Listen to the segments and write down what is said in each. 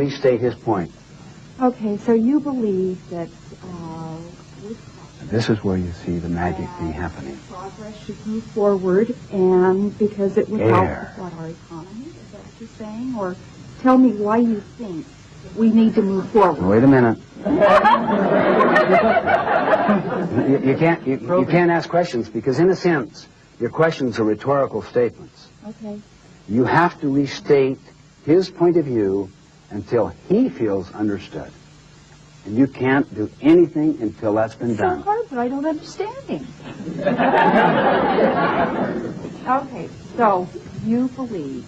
restate his point. Okay, so you believe that This is where you see the magic thing happening. Progress should move forward, and because it would help Air. with our economy. Is that what you're saying? Or tell me why you think we need to move forward. Wait a minute. you can't ask questions because, in a sense, your questions are rhetorical statements. Okay. You have to restate his point of view until he feels understood. And you can't do anything until that's been done. It's so hard, but I don't understand him. Okay, so you believe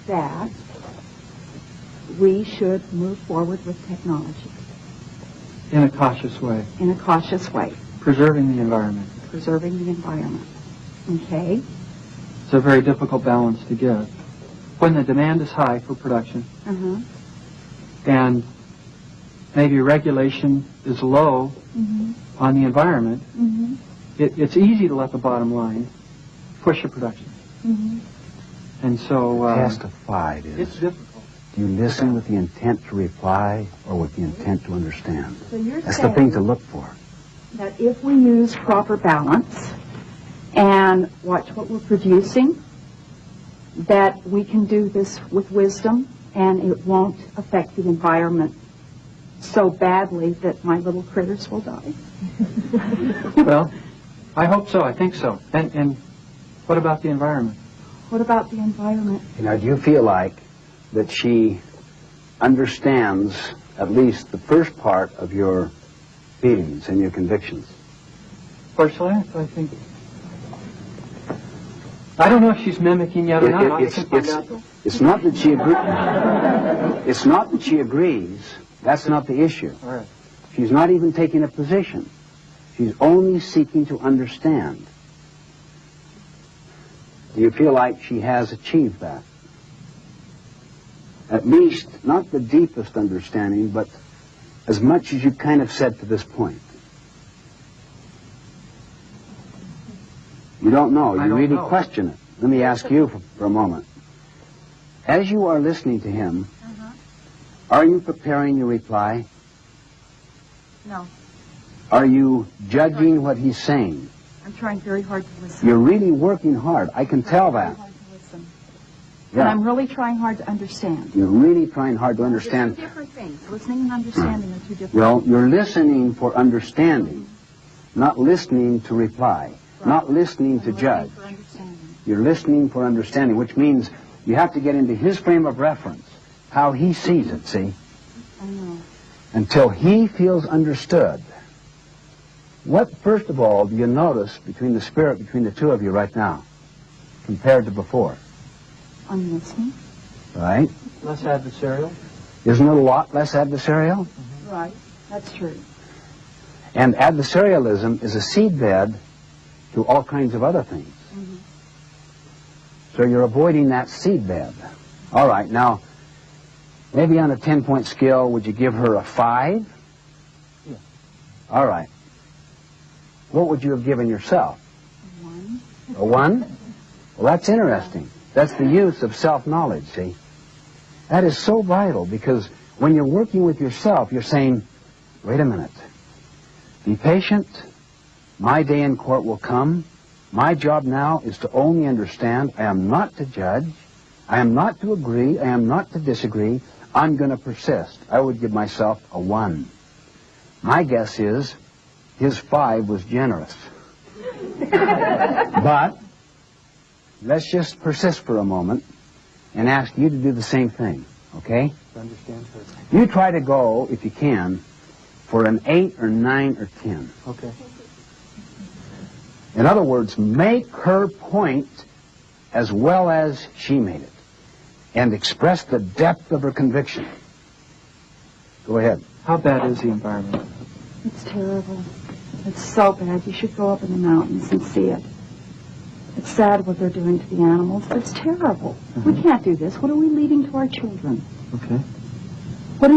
that we should move forward with technology. In a cautious way. In a cautious way. Preserving the environment. Preserving the environment. Okay. It's a very difficult balance to give. When the demand is high for production, and maybe regulation is low on the environment, it's easy to let the bottom line push the production. And so... Test of 5 is, it's difficult. do you listen with the intent to reply or with the intent to understand? So you're That's the saying thing to look for. that if we use proper balance and watch what we're producing, that we can do this with wisdom and it won't affect the environment so badly that my little critters will die. Well, I hope so. I think so. And what about the environment? What about the environment? Now, do you feel like that she understands at least the first part of your feelings and your convictions? Personally, I think... I don't know if she's mimicking yet or not. It's not that she agrees. It's not that she agrees. That's not the issue. All right. She's not even taking a position. She's only seeking to understand. Do you feel like she has achieved that? At least, not the deepest understanding, but as much as you kind of said to this point. You don't know. You really question it. Let me ask you for a moment. As you are listening to him, are you preparing your reply? No. Are you judging what he's saying? I'm trying very hard to listen. You're really working hard. I can tell that. And I'm really trying hard to understand. You're really trying hard to understand. Two different things. Listening and understanding are two different Well, things. you're listening for understanding, not listening to reply, not listening to judge. For understanding. You're listening for understanding, which means you have to get into his frame of reference, how he sees it, see? I know. Until he feels understood. What, first of all, do you notice between the spirit between the two of you right now, compared to before? I'm listening. Right? Less adversarial. Isn't it a lot less adversarial? Right. That's true. And adversarialism is a seedbed to all kinds of other things. So you're avoiding that seedbed. All right, now, maybe on a 10-point scale, would you give her a 5? Yeah. All right. What would you have given yourself? A 1. A 1? Well, that's interesting. That's the use of self-knowledge, see? That is so vital because when you're working with yourself, you're saying, wait a minute. Be patient. My day in court will come. My job now is to only understand. I am not to judge. I am not to agree. I am not to disagree. I'm going to persist. I would give myself a 1. My guess is his 5 was generous. But let's just persist for a moment and ask you to do the same thing, okay? Understand her. You try to go, if you can, for an 8 or 9 or 10. Okay. In other words, make her point as well as she made it and express the depth of her conviction. Go ahead. How bad is the environment? It's terrible. It's so bad. You should go up in the mountains and see it. It's sad what they're doing to the animals, but it's terrible. We can't do this. What are we leaving to our children? Okay. What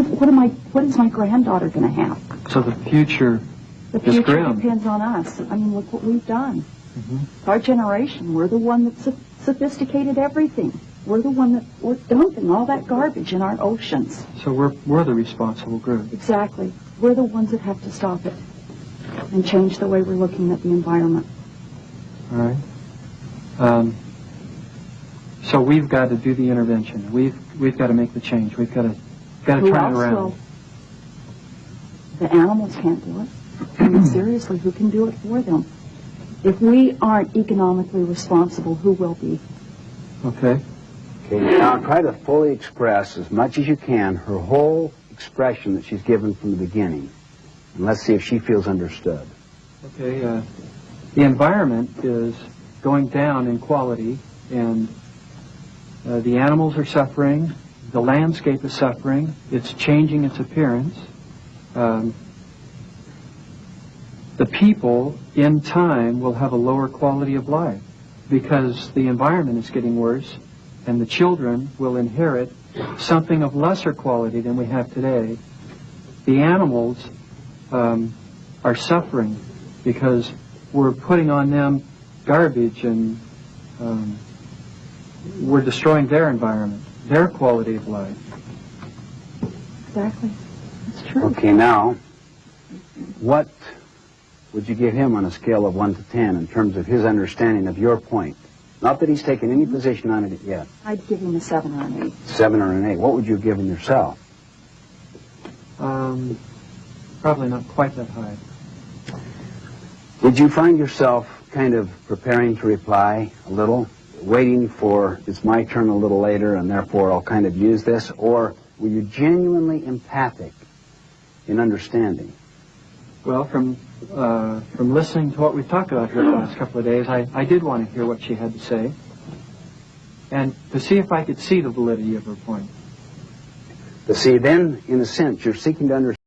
is my granddaughter going to have? So the future The is future grim. depends on us. I mean, look what we've done. Our generation, we're the one that sophisticated everything. We're the one that we're dumping all that garbage in our oceans. So we're the responsible group. Exactly. We're the ones that have to stop it and change the way we're looking at the environment. All right. So we've got to do the intervention. We've got to make the change. We've got to turn it around. The animals can't do it. I mean, seriously, who can do it for them? If we aren't economically responsible, who will be? Okay. Okay, now try to fully express as much as you can her whole expression that she's given from the beginning. And let's see if she feels understood. Okay, the environment is going down in quality, and the animals are suffering, the landscape is suffering, it's changing its appearance. The people, in time, will have a lower quality of life because the environment is getting worse, and the children will inherit something of lesser quality than we have today. The animals are suffering because we're putting on them garbage, and we're destroying their environment, their quality of life. Exactly. That's true. Okay, now, what would you give him on a scale of 1 to 10 in terms of his understanding of your point? Not that he's taken any position on it yet. I'd give him a 7 or an 8. 7 or an 8. What would you give him yourself? Probably not quite that high. Did you find yourself kind of preparing to reply a little, waiting for it's my turn a little later and therefore I'll kind of use this, or were you genuinely empathic in understanding? Well, from listening to what we've talked about here the last couple of days, I did want to hear what she had to say, and to see if I could see the validity of her point. But see, then, in a sense, you're seeking to understand